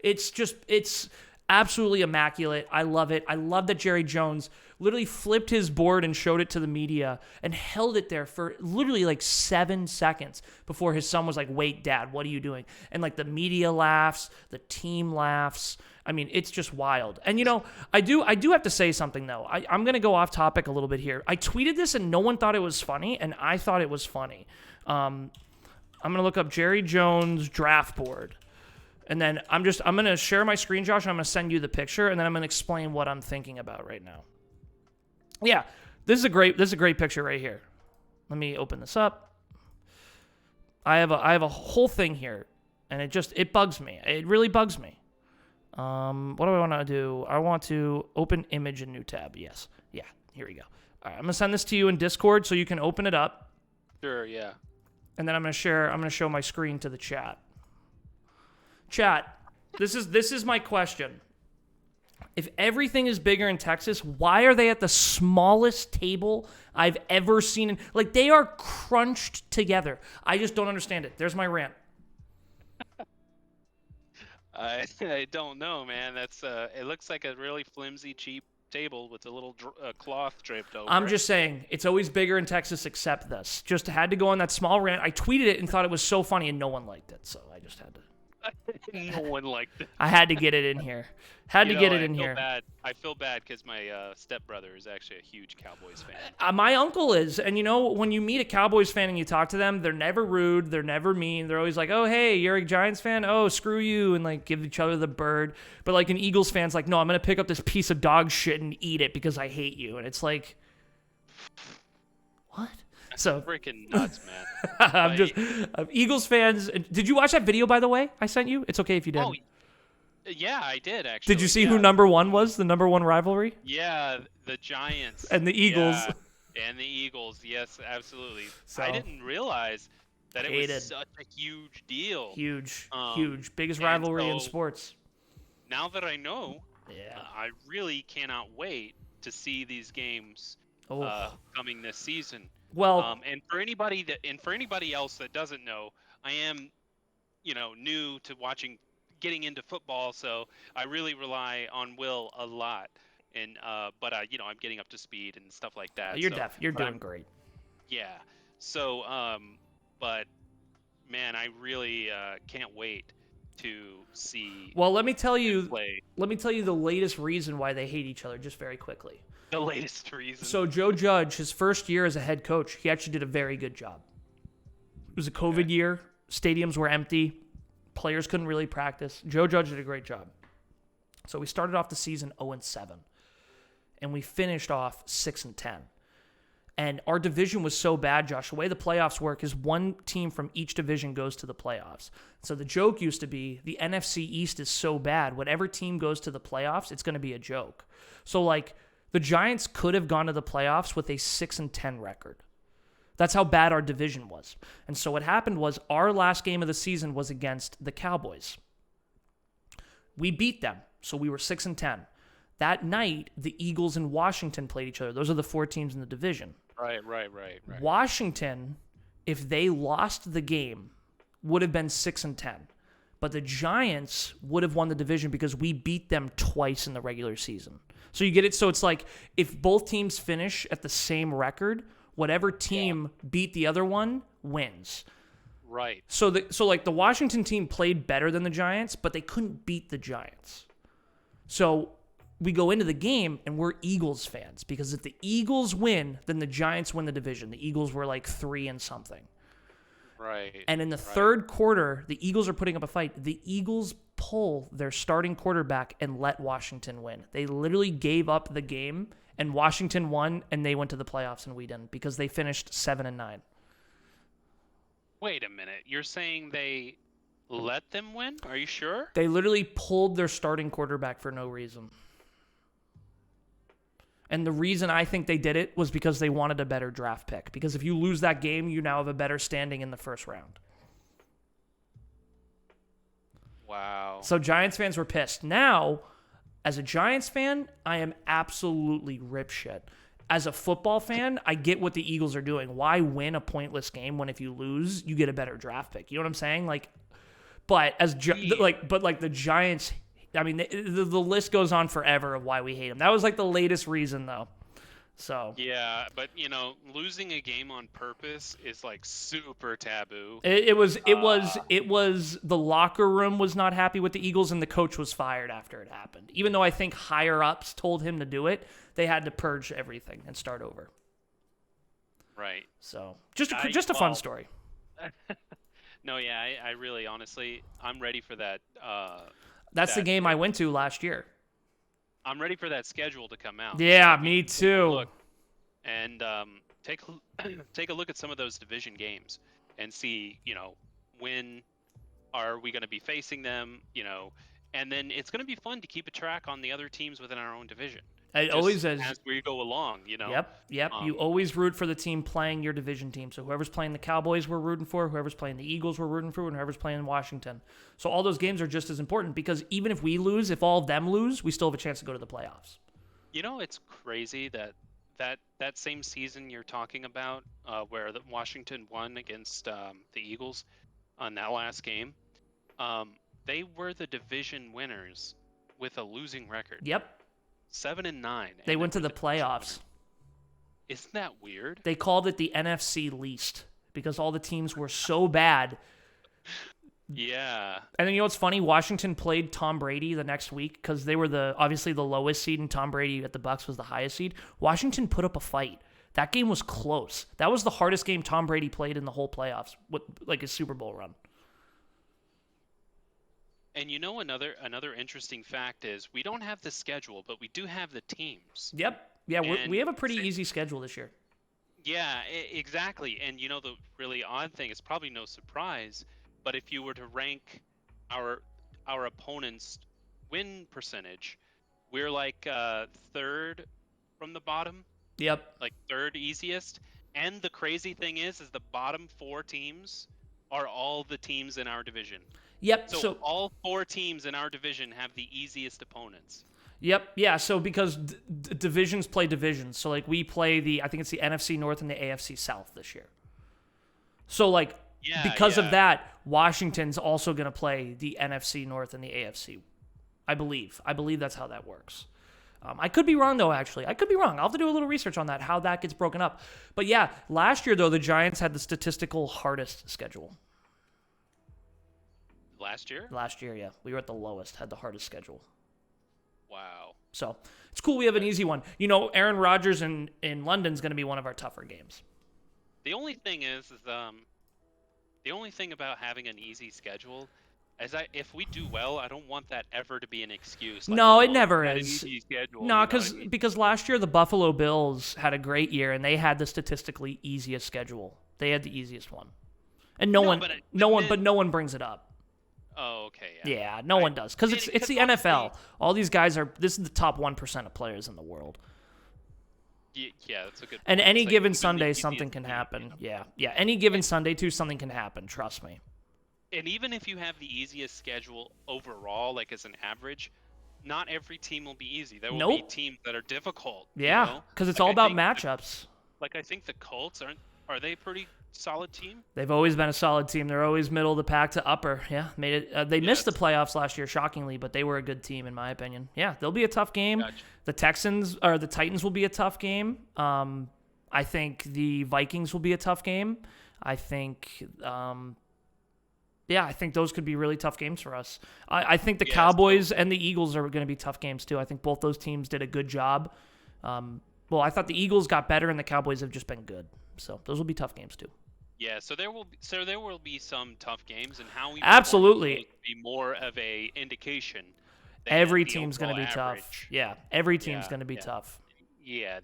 It's absolutely immaculate. I love it. I love that Jerry Jones literally flipped his board and showed it to the media and held it there for literally like 7 seconds before his son was like, wait, Dad, what are you doing? And like the media laughs, the team laughs. I mean, it's just wild. And, I do have to say something, though. I'm going to go off topic a little bit here. I tweeted this and no one thought it was funny, and I thought it was funny. I'm going to look up Jerry Jones draft board. And then I'm going to share my screen, Josh, and I'm going to send you the picture, and then I'm going to explain what I'm thinking about right now. Yeah, this is a great picture right here. Let me open this up. I have a whole thing here, and it bugs me. It really bugs me. What do I want to do? I want to open image in new tab. Yes. Yeah, here we go. All right, I'm going to send this to you in Discord so you can open it up. Sure, yeah. And then I'm going to show my screen to the chat. Chat, this is my question. If everything is bigger in Texas, why are they at the smallest table I've ever seen? Like, they are crunched together. I just don't understand it. There's my rant. I don't know, man. That's it looks like a really flimsy, cheap table with a little cloth draped over I'm it. just saying, it's always bigger in Texas except this. Just had to go on that small rant. I tweeted it and thought it was so funny, and no one liked it, so I just had to. No one liked it. I had to get it in here. Had to get it in here. I feel bad because my stepbrother is actually a huge Cowboys fan. My uncle is, and when you meet a Cowboys fan and you talk to them, they're never rude, they're never mean. They're always like, "Oh, hey, you're a Giants fan? Oh, screw you," and like give each other the bird. But like an Eagles fan's like, "No, I'm gonna pick up this piece of dog shit and eat it because I hate you," and it's like, what? So freaking nuts, man. Eagles fans. Did you watch that video, by the way? I sent you. It's okay if you didn't. Oh, yeah, I did actually. Did you see who number one was? The number one rivalry? Yeah, the Giants and the Eagles. Yeah, and the Eagles. Yes, absolutely. So, I didn't realize that it was such a huge deal. Huge. Biggest rivalry in sports. Now that I know, yeah, I really cannot wait to see these games coming this season. Well, and for anybody else that doesn't know, I am, new to getting into football, so I really rely on Will a lot. And but I'm getting up to speed and stuff like that. You're doing great. Yeah. So but man, I really can't wait to see. Well, let me tell you play. Let me tell you the latest reason why they hate each other, just very quickly. The latest reason. So Joe Judge, his first year as a head coach, he actually did a very good job. It was a COVID year. Stadiums were empty. Players couldn't really practice. Joe Judge did a great job. So we started off the season 0-7. And we finished off 6-10. And our division was so bad, Josh. The way the playoffs work is one team from each division goes to the playoffs. So the joke used to be the NFC East is so bad, whatever team goes to the playoffs, it's going to be a joke. So like The Giants could have gone to the playoffs with a 6-10 record. That's how bad our division was. And so what happened was our last game of the season was against the Cowboys. We beat them, so we were 6-10. That night, the Eagles and Washington played each other. Those are the 4 teams in the division. Right. Washington, if they lost the game, would have been 6-10. But the Giants would have won the division because we beat them twice in the regular season. So you get it? So it's like if both teams finish at the same record, whatever team beat the other one wins. Right. So the Washington team played better than the Giants, but they couldn't beat the Giants. So we go into the game and we're Eagles fans because if the Eagles win, then the Giants win the division. The Eagles were like 3 and something. Right. And in the third quarter, the Eagles are putting up a fight. The Eagles pull their starting quarterback and let Washington win. They literally gave up the game, and Washington won, and they went to the playoffs, and we didn't because they finished 7-9. Wait a minute. You're saying they let them win? Are you sure? They literally pulled their starting quarterback for no reason. And the reason I think they did it was because they wanted a better draft pick. Because if you lose that game, you now have a better standing in the first round. Wow. So Giants fans were pissed. Now, as a Giants fan, I am absolutely ripshit. As a football fan, I get what the Eagles are doing. Why win a pointless game when if you lose, you get a better draft pick? You know what I'm saying? But the Giants, I mean, the list goes on forever of why we hate them. That was like the latest reason, though. So yeah, but losing a game on purpose is like super taboo. It was the locker room was not happy with the Eagles and the coach was fired after it happened. Even though I think higher ups told him to do it, they had to purge everything and start over. Right. So just a fun story. No, yeah, I really honestly I'm ready for that. That's the game I went to last year. I'm ready for that schedule to come out. Yeah, me too. Look, and take a look at some of those division games and see, when are we going to be facing them, and then it's going to be fun to keep a track on the other teams within our own division. It always is. As we go along, Yep. You always root for the team playing your division team. So whoever's playing the Cowboys, we're rooting for. Whoever's playing the Eagles, we're rooting for. And whoever's playing Washington. So all those games are just as important because even if we lose, if all of them lose, we still have a chance to go to the playoffs. It's crazy that same season you're talking about, where the Washington won against the Eagles on that last game. They were the division winners with a losing record. Yep. 7-9. They went to the playoffs. Isn't that weird? They called it the NFC least because all the teams were so bad. Yeah. And then you know what's funny? Washington played Tom Brady the next week because they were obviously the lowest seed and Tom Brady at the Bucs was the highest seed. Washington put up a fight. That game was close. That was the hardest game Tom Brady played in the whole playoffs, like his Super Bowl run. And another interesting fact is we don't have the schedule, but we do have the teams. Yep. Yeah, we have a pretty easy schedule this year. Yeah, exactly. And the really odd thing is probably no surprise, but if you were to rank our opponent's win percentage, we're like third from the bottom. Yep. Like third easiest. And the crazy thing is the bottom 4 teams are all the teams in our division. Yep. So all 4 teams in our division have the easiest opponents. Yep. Yeah. So because divisions play divisions, so like we play I think it's the NFC North and the AFC South this year. So because of that, Washington's also going to play the NFC North and the AFC. I believe that's how that works. I could be wrong though. Actually, I could be wrong. I'll have to do a little research on that, how that gets broken up. But yeah, last year though, the Giants had the statistical hardest schedule. Last year? Last year, yeah. We were at the lowest, had the hardest schedule. Wow. So it's cool we have an easy one. Aaron Rodgers in London's going to be one of our tougher games. The only thing is the only thing about having an easy schedule is if we do well, I don't want that ever to be an excuse. No, it never is. An easy schedule, no, because last year the Buffalo Bills had a great year and they had the statistically easiest schedule. They had the easiest one, and no one brings it up. Oh, okay. Yeah, no one does because it's the NFL. All these guys this is the top 1% of players in the world. Yeah, that's a good And point. any It's like given even the Sunday, easiest something can game, happen. Yeah. Any given Sunday, too, something can happen. Trust me. And even if you have the easiest schedule overall, like as an average, not every team will be easy. There will be Nope. teams that are difficult. Yeah, because it's Like all I about think matchups. I think the Colts are they a pretty solid team? They've always been a solid team. They're always middle of the pack to upper. Yeah, made it. They missed the Yes. playoffs last year, shockingly, but they were a good team in my opinion. Yeah, they'll be a tough game. Gotcha. The Titans will be a tough game. I think the Vikings will be a tough game. I think, I think those could be really tough games for us. I think the Cowboys and the Eagles are going to be tough games too. I think both those teams did a good job. Well, I thought the Eagles got better and the Cowboys have just been good. So those will be tough games too. Yeah, so there will be some tough games, and how we Absolutely. perform in those will be more of a indication. Than Every the team's going to be overall tough. average. Yeah, every team's Yeah, going to be yeah. tough. Yeah,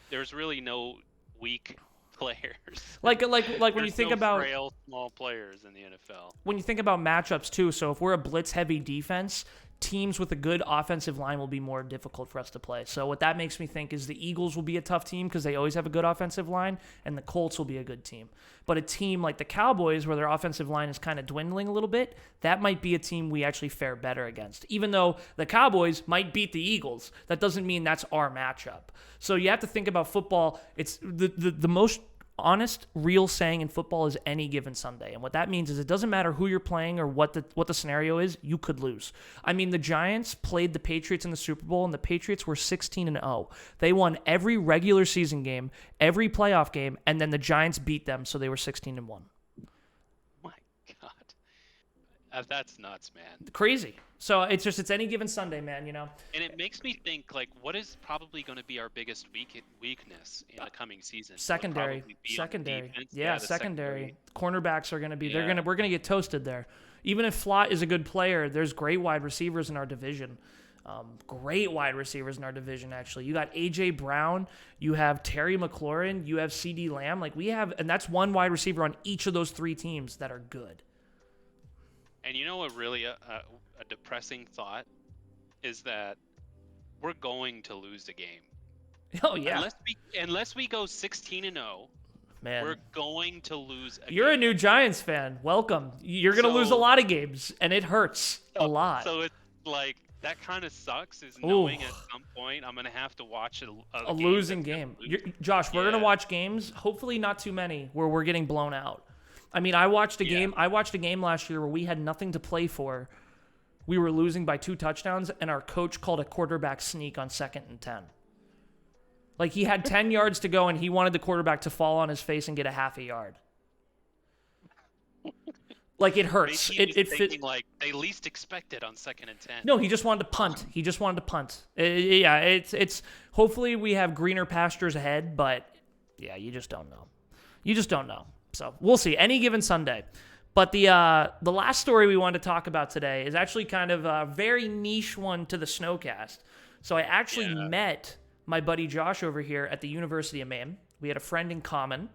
there's really no weak players. Like when There's you think no about frail small players in the NFL. when you think about matchups too. So if we're a blitz heavy defense, teams with a good offensive line will be more difficult for us to play. So what that makes me think is the Eagles will be a tough team because they always have a good offensive line, and the Colts will be a good team. But a team like the Cowboys, where their offensive line is kind of dwindling a little bit, that might be a team we actually fare better against. Even though the Cowboys might beat the Eagles, that doesn't mean that's our matchup. So you have to think about football. It's the most honest, real saying in football is any given Sunday. And what that means is it doesn't matter who you're playing or what the scenario is, you could lose. I mean, the Giants played the Patriots in the Super Bowl, and the Patriots were 16-0. They won every regular season game, every playoff game, and then the Giants beat them, so they were 16-1. My God. That's nuts, man. Crazy. So it's any given Sunday, man, you know. And it makes me think, like, what is probably going to be our biggest weakness in the coming season? Secondary. Yeah, secondary. Cornerbacks are going to be we're going to get toasted there. Even if Flott is a good player, there's great wide receivers in our division. Actually. You got AJ Brown, you have Terry McLaurin, you have CD Lamb. And that's one wide receiver on each of those three teams that are good. And you know what really a depressing thought is that we're going to lose the game. Oh yeah. Unless we go 16-0, man, we're going to lose a You're game. a new Giants fan. Welcome. You're going to lose a lot of games, and it hurts a lot. So it's like that kind of sucks is knowing at some point I'm going to have to watch a losing game. Josh, we're going to watch games, hopefully not too many, where we're getting blown out. I mean, I watched a game last year where we had nothing to play for. We were losing by 2 touchdowns, and our coach called a quarterback sneak on 2nd and 10. Like, he had 10 yards to go, and he wanted the quarterback to fall on his face and get a half a yard. Like, it hurts. It thinking like they least expected on 2nd and 10. No, he just wanted to punt. It's hopefully we have greener pastures ahead, but yeah, you just don't know. So we'll see. Any given Sunday. But the last story we wanted to talk about today is actually kind of a very niche one to the Snowcast. So I actually met my buddy Josh over here at the University of Maine. We had a friend in common,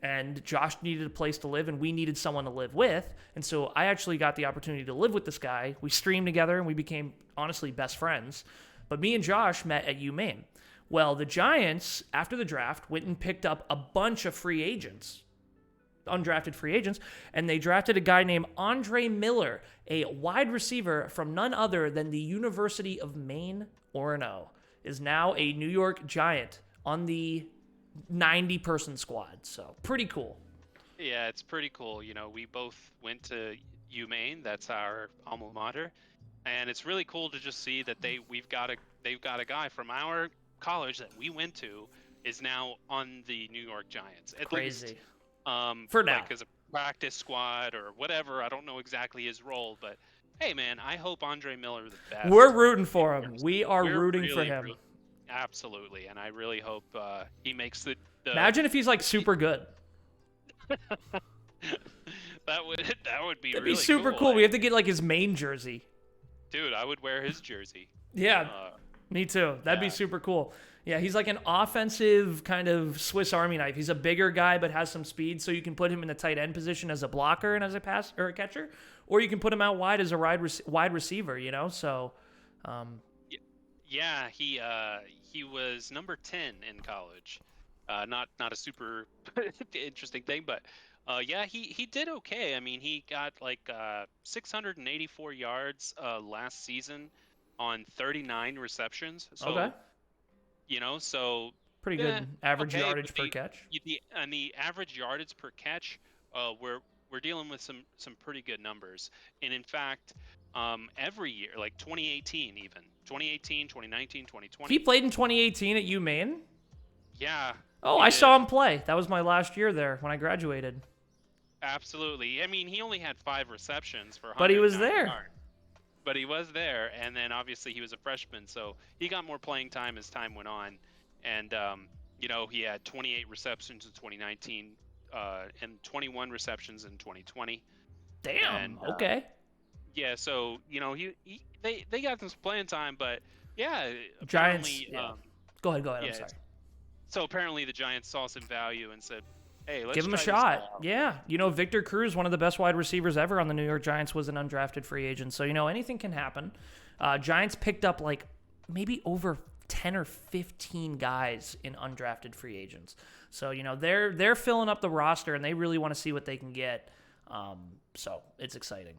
and Josh needed a place to live, and we needed someone to live with. And so I actually got the opportunity to live with this guy. We streamed together, and we became, honestly, best friends. But me and Josh met at UMaine. Well, the Giants, after the draft, went and picked up a bunch of free agents. Undrafted free agents, and they drafted a guy named Andre Miller, a wide receiver from none other than the University of Maine. Orono is now a New York Giant on the 90-person squad. So pretty cool. Yeah, it's pretty cool. You know, we both went to UMaine. That's our alma mater, and it's really cool to just see that they've got a guy from our college that we went to is now on the New York Giants. At Crazy. Least, for now, like as a practice squad or whatever. I don't know exactly his role, but hey, man, I hope Andre Miller the best. We're rooting for him. We're rooting for him. Absolutely, and I really hope he makes the. Imagine if he's like super good. that would be. That'd really be super cool. We have to get like his Maine jersey. Dude, I would wear his jersey. Yeah, me too. That'd be super cool. Yeah, he's like an offensive kind of Swiss Army knife. He's a bigger guy but has some speed, so you can put him in the tight end position as a blocker and as a pass or a catcher, or you can put him out wide as a wide receiver. You know, so. Yeah, he was number 10 in college. Not a super interesting thing, but yeah, he did okay. I mean, he got like 684 yards last season on 39 receptions. Okay. So, so Pretty yeah, good average okay, but yardage per catch. the average yardage per catch, we're dealing with some pretty good numbers. And in fact, every year, like 2018 even, 2018, 2019, He 2020. played in 2018 at UMaine. Yeah, Oh, he I did. saw him play. That was my last year there when I graduated. Absolutely. I mean, he only had 5 receptions for But he was 109 there. yards. But he was there, and then obviously he was a freshman, so he got more playing time as time went on. And he had 28 receptions in 2019, and 21 receptions in 2020. Damn. And Okay. yeah, so they got some playing time, but yeah, Giants. apparently, Yeah. Go ahead. I'm yeah. sorry. So apparently the Giants saw some value and said, "Hey, let's Give him a try this guy shot. out." Yeah. Victor Cruz, one of the best wide receivers ever on the New York Giants, was an undrafted free agent. So, anything can happen. Giants picked up like maybe over 10 or 15 guys in undrafted free agents. So, they're filling up the roster and they really want to see what they can get. So it's exciting.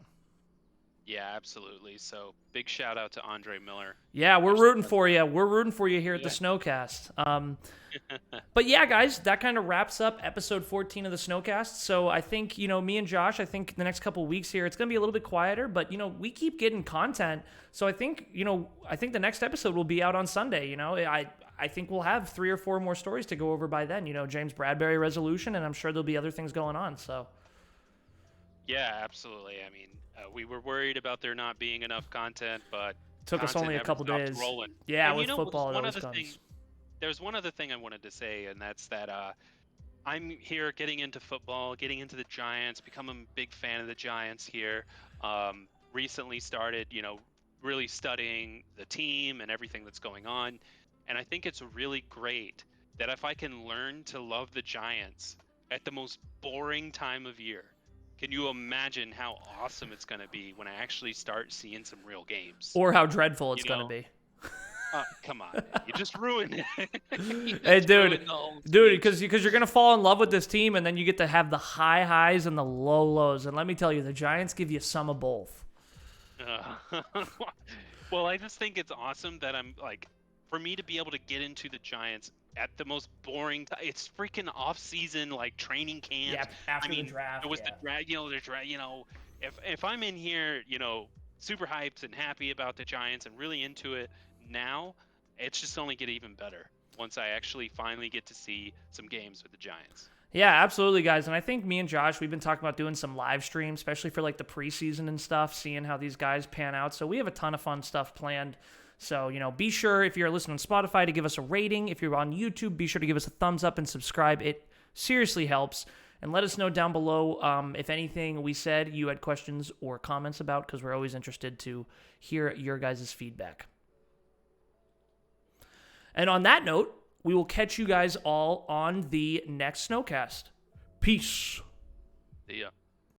Yeah, absolutely. So big shout out to Andre Miller. Yeah, we're rooting for you. We're rooting for you here at the Yeah. Snowcast. But yeah, guys, that kind of wraps up episode 14 of the Snowcast. So I think, me and Josh, I think the next couple weeks here, it's going to be a little bit quieter, but, we keep getting content. So I think, the next episode will be out on Sunday. I think we'll have 3 or 4 more stories to go over by then. James Bradberry resolution, and I'm sure there'll be other things going on. So. Yeah, absolutely. I mean, we were worried about there not being enough content, but Took us only a couple days. Rolling. Yeah, and with football, it always comes. There's one other thing I wanted to say, and that's that I'm here getting into football, getting into the Giants, becoming a big fan of the Giants here. Recently started, really studying the team and everything that's going on. And I think it's really great that if I can learn to love the Giants at the most boring time of year, can you imagine how awesome it's going to be when I actually start seeing some real games? Or how dreadful it's going to be. Come on, man. You just ruined it. Hey, dude, because you're going to fall in love with this team, and then you get to have the high highs and the low lows. And let me tell you, the Giants give you some of both. Well, I just think it's awesome that for me to be able to get into the Giants at the most boring time. It's freaking off-season, like training camp. Yeah, after the draft. It was the draft. If I'm in here, super hyped and happy about the Giants and really into it now, it's just only get even better once I actually finally get to see some games with the Giants. Yeah, absolutely, guys. And I think me and Josh, we've been talking about doing some live streams, especially for like the preseason and stuff, seeing how these guys pan out. So we have a ton of fun stuff planned. So, be sure if you're listening on Spotify to give us a rating. If you're on YouTube, be sure to give us a thumbs up and subscribe. It seriously helps. And let us know down below if anything we said you had questions or comments about, because we're always interested to hear your guys' feedback. And on that note, we will catch you guys all on the next Snowcast. Peace. See ya.